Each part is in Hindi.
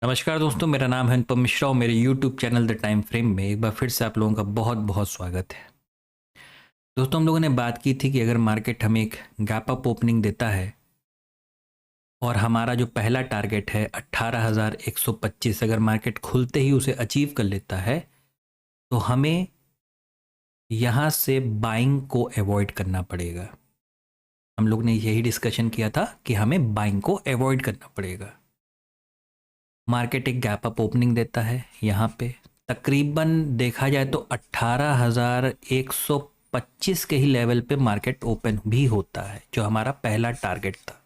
नमस्कार दोस्तों, मेरा नाम है अनुपम मिश्रा और मेरे YouTube channel the time frame में एक बार फिर से आप लोगों का बहुत बहुत स्वागत है। दोस्तों, हम लोगों ने बात की थी कि अगर मार्केट हमें एक गैप अप ओपनिंग देता है और हमारा जो पहला टारगेट है 18,125, अगर मार्केट खुलते ही उसे अचीव कर लेता है तो हमें यहाँ से बाइंग को अवॉइड करना पड़ेगा। हम लोग ने यही डिस्कशन किया था कि हमें बाइंग को अवॉइड करना पड़ेगा। मार्केट एक गैप अप ओपनिंग देता है यहाँ पे, तकरीबन देखा जाए तो 18,125 के ही लेवल पे मार्केट ओपन भी होता है, जो हमारा पहला टारगेट था।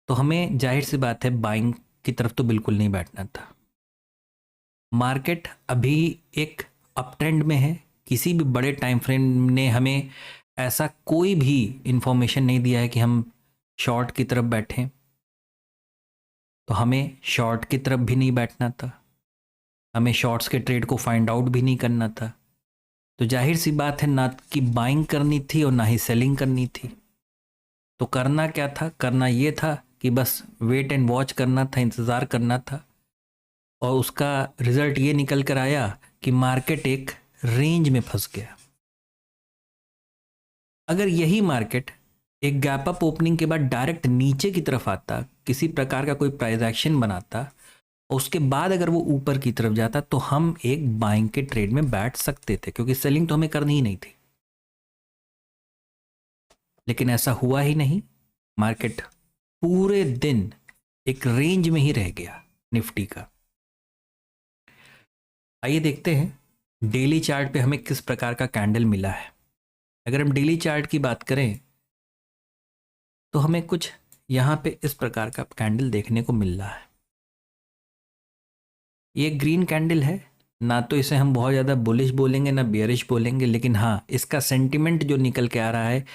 तो हमें जाहिर सी बात है बाइंग की तरफ तो बिल्कुल नहीं बैठना था। मार्केट अभी एक अप ट्रेंड में है। किसी भी बड़े टाइम फ्रेम ने हमें ऐसा कोई भी इंफॉर्मेशन नहीं दिया है कि हम शॉर्ट की तरफ बैठें, तो हमें शॉर्ट की तरफ भी नहीं बैठना था, हमें शॉर्ट्स के ट्रेड को फाइंड आउट भी नहीं करना था। तो जाहिर सी बात है, ना कि बाइंग करनी थी और ना ही सेलिंग करनी थी। तो करना क्या था? करना ये था कि बस वेट एंड वॉच करना था, इंतज़ार करना था। और उसका रिजल्ट ये निकल कर आया कि मार्केट एक रेंज में फंस गया। अगर यही मार्केट एक गैप अप ओपनिंग के बाद डायरेक्ट नीचे की तरफ आता, किसी प्रकार का कोई प्राइस एक्शन बनाता, उसके बाद अगर वो ऊपर की तरफ जाता, तो हम एक बाइंग के ट्रेड में बैठ सकते थे, क्योंकि सेलिंग तो हमें करनी ही नहीं थी। लेकिन ऐसा हुआ ही नहीं। मार्केट पूरे दिन एक रेंज में ही रह गया निफ्टी का। आइए देखते हैं डेली चार्ट पे हमें किस प्रकार का कैंडल मिला है। अगर हम डेली चार्ट की बात करें तो हमें कुछ यहाँ पे इस प्रकार का कैंडल देखने को मिल रहा है। ये ग्रीन कैंडल है। ना तो इसे हम बहुत ज़्यादा बुलिश बोलेंगे ना बियरिश बोलेंगे, लेकिन हाँ, इसका सेंटिमेंट जो निकल के आ रहा है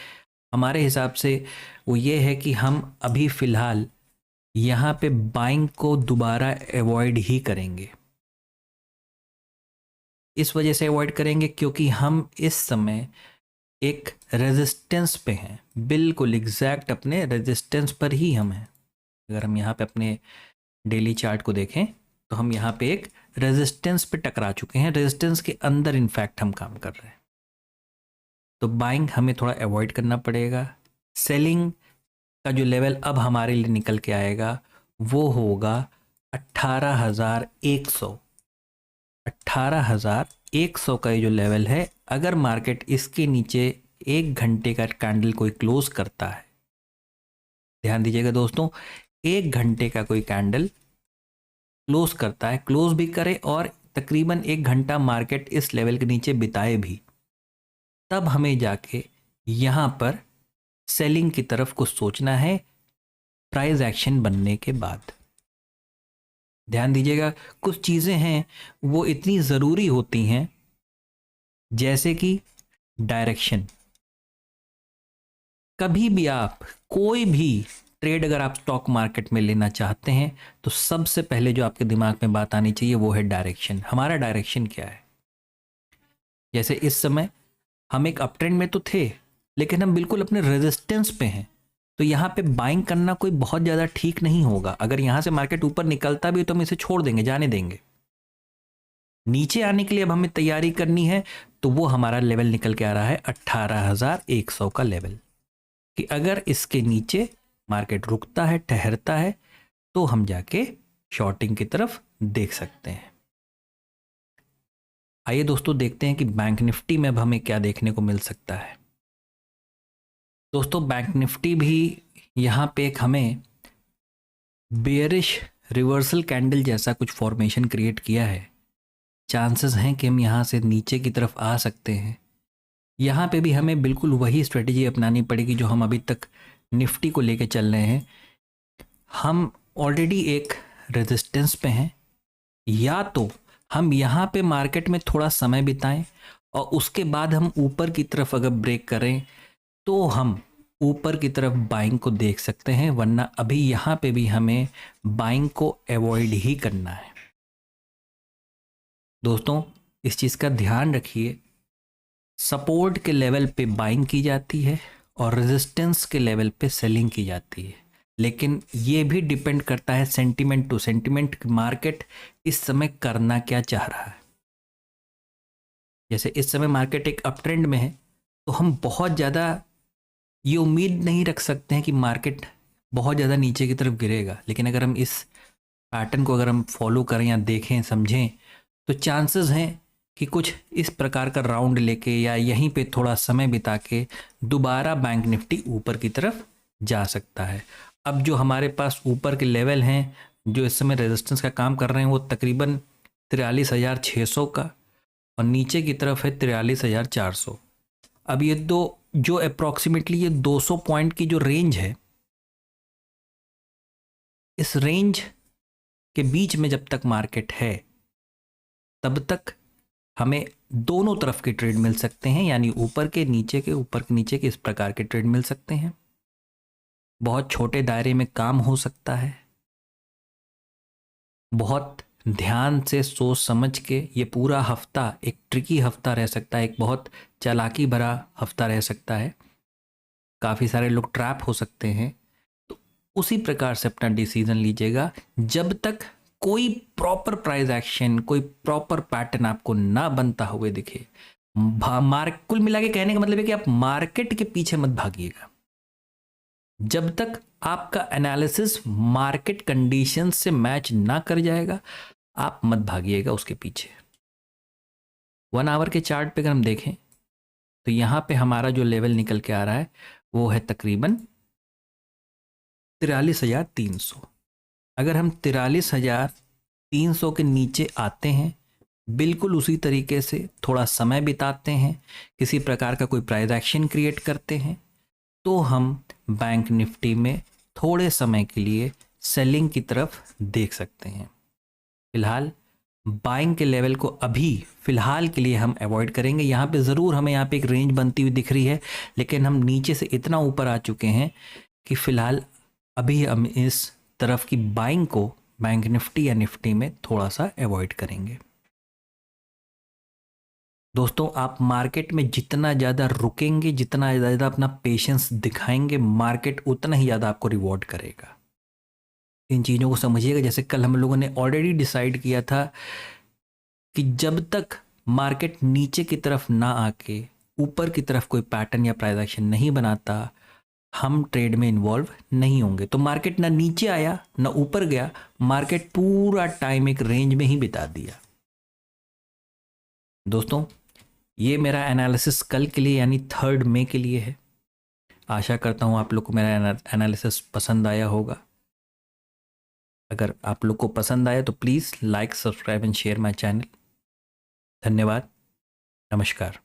हमारे हिसाब से वो ये है कि हम अभी फ़िलहाल यहाँ पे बाइंग को दोबारा अवॉइड ही करेंगे। इस वजह से अवॉइड करेंगे क्योंकि हम इस समय एक रेजिस्टेंस पे हैं, बिल्कुल एग्जैक्ट अपने रेजिस्टेंस पर ही हम हैं। अगर हम यहाँ पे अपने डेली चार्ट को देखें तो हम यहाँ पे एक रेजिस्टेंस पे टकरा चुके हैं। रेजिस्टेंस के अंदर इनफैक्ट हम काम कर रहे हैं। तो बाइंग हमें थोड़ा अवॉइड करना पड़ेगा। सेलिंग का जो लेवल अब हमारे लिए निकल के आएगा वो होगा 18,100। 18,100 का ये जो लेवल है, अगर मार्केट इसके नीचे एक घंटे का कैंडल कोई क्लोज करता है, ध्यान दीजिएगा दोस्तों, एक घंटे का कोई कैंडल क्लोज करता है, क्लोज भी करे और तकरीबन एक घंटा मार्केट इस लेवल के नीचे बिताए भी, तब हमें जाके यहाँ पर सेलिंग की तरफ कुछ सोचना है प्राइस एक्शन बनने के बाद। ध्यान दीजिएगा, कुछ चीज़ें हैं वो इतनी ज़रूरी होती हैं, जैसे कि डायरेक्शन। कभी भी आप कोई भी ट्रेड अगर आप स्टॉक मार्केट में लेना चाहते हैं तो सबसे पहले जो आपके दिमाग में बात आनी चाहिए वो है डायरेक्शन। हमारा डायरेक्शन क्या है? जैसे इस समय हम एक अप ट्रेंड में तो थे, लेकिन हम बिल्कुल अपने रेजिस्टेंस पे हैं। तो यहाँ पे बाइंग करना कोई बहुत ज़्यादा ठीक नहीं होगा। अगर यहाँ से मार्केट ऊपर निकलता भी तो हम इसे छोड़ देंगे, जाने देंगे। नीचे आने के लिए अब हमें तैयारी करनी है, तो वो हमारा लेवल निकल के आ रहा है 18,100 का लेवल, कि अगर इसके नीचे मार्केट रुकता है, ठहरता है, तो हम जाके शॉर्टिंग की तरफ देख सकते हैं। आइए दोस्तों देखते हैं कि बैंक निफ्टी में अब हमें क्या देखने को मिल सकता है। दोस्तों, बैंक निफ्टी भी यहाँ पे एक हमें बेयरिश रिवर्सल कैंडल जैसा कुछ फॉर्मेशन क्रिएट किया है। चांसेस हैं कि हम यहाँ से नीचे की तरफ आ सकते हैं। यहाँ पे भी हमें बिल्कुल वही स्ट्रेटेजी अपनानी पड़ेगी जो हम अभी तक निफ्टी को लेके चल रहे हैं। हम ऑलरेडी एक रेजिस्टेंस पे हैं, या तो हम यहाँ पे मार्केट में थोड़ा समय बिताएं और उसके बाद हम ऊपर की तरफ अगर ब्रेक करें तो हम ऊपर की तरफ बाइंग को देख सकते हैं, वरना अभी यहाँ पे भी हमें बाइंग को अवॉइड ही करना है। दोस्तों, इस चीज़ का ध्यान रखिए, सपोर्ट के लेवल पे बाइंग की जाती है और रेजिस्टेंस के लेवल पे सेलिंग की जाती है। लेकिन ये भी डिपेंड करता है सेंटिमेंट टू सेंटिमेंट, मार्केट इस समय करना क्या चाह रहा है। जैसे इस समय मार्केट एक अप ट्रेंड में है, तो हम बहुत ज़्यादा ये उम्मीद नहीं रख सकते हैं कि मार्केट बहुत ज़्यादा नीचे की तरफ गिरेगा। लेकिन अगर हम इस पैटर्न को अगर हम फॉलो करें या देखें समझें, तो चांसेस हैं कि कुछ इस प्रकार का राउंड लेके या यहीं पे थोड़ा समय बिता के दोबारा बैंक निफ्टी ऊपर की तरफ जा सकता है। अब जो हमारे पास ऊपर के लेवल हैं जो इस समय रेजिस्टेंस का काम कर रहे हैं, वो तकरीबन 43,600 का, और नीचे की तरफ है 43,400। अब ये दो जो अप्रॉक्सीमेटली ये 200 पॉइंट की जो रेंज है, इस रेंज के बीच में जब तक मार्केट है तब तक हमें दोनों तरफ के ट्रेड मिल सकते हैं, यानी ऊपर के नीचे के, ऊपर के नीचे के, इस प्रकार के ट्रेड मिल सकते हैं। बहुत छोटे दायरे में काम हो सकता है। बहुत ध्यान से सोच समझ के ये पूरा हफ्ता एक ट्रिकी हफ्ता रह सकता है, एक बहुत चालाकी भरा हफ्ता रह सकता है। काफ़ी सारे लोग ट्रैप हो सकते हैं। तो उसी प्रकार से अपना डिसीजन लीजिएगा। जब तक कोई प्रॉपर प्राइस एक्शन, कोई प्रॉपर पैटर्न आपको ना बनता हुए दिखे, कुल मिला के कहने का मतलब है कि आप मार्केट के पीछे मत भागिएगा। जब तक आपका एनालिसिस मार्केट कंडीशन से मैच ना कर जाएगा, आप मत भागिएगा उसके पीछे। 1 आवर के चार्ट पे अगर हम देखें तो यहां पे हमारा जो लेवल निकल के आ रहा है वो है तकरीबन 43,300। अगर हम 43,300 के नीचे आते हैं, बिल्कुल उसी तरीके से थोड़ा समय बिताते हैं, किसी प्रकार का कोई प्राइस एक्शन क्रिएट करते हैं, तो हम बैंक निफ्टी में थोड़े समय के लिए सेलिंग की तरफ देख सकते हैं। फिलहाल बाइंग के लेवल को अभी फिलहाल के लिए हम अवॉइड करेंगे। यहाँ पे ज़रूर हमें यहाँ पे एक रेंज बनती हुई दिख रही है, लेकिन हम नीचे से इतना ऊपर आ चुके हैं कि फिलहाल अभी हम इस तरफ की बाइंग को बैंक निफ्टी या निफ्टी में थोड़ा सा अवॉइड करेंगे। दोस्तों, आप मार्केट में जितना ज़्यादा रुकेंगे, जितना ज़्यादा अपना पेशेंस दिखाएंगे, मार्केट उतना ही ज़्यादा आपको रिवॉर्ड करेगा। इन चीज़ों को समझिएगा। जैसे कल हम लोगों ने ऑलरेडी डिसाइड किया था कि जब तक मार्केट नीचे की तरफ ना आके ऊपर की तरफ कोई पैटर्न या प्राइस एक्शन नहीं बनाता, हम ट्रेड में इन्वॉल्व नहीं होंगे। तो मार्केट ना नीचे आया ना ऊपर गया, मार्केट पूरा टाइम एक रेंज में ही बिता दिया। दोस्तों, ये मेरा एनालिसिस कल के लिए यानी 3 मई के लिए है। आशा करता हूँ आप लोग को मेरा एनालिसिस पसंद आया होगा। अगर आप लोग को पसंद आया तो please like, subscribe and share my channel. धन्यवाद। नमस्कार।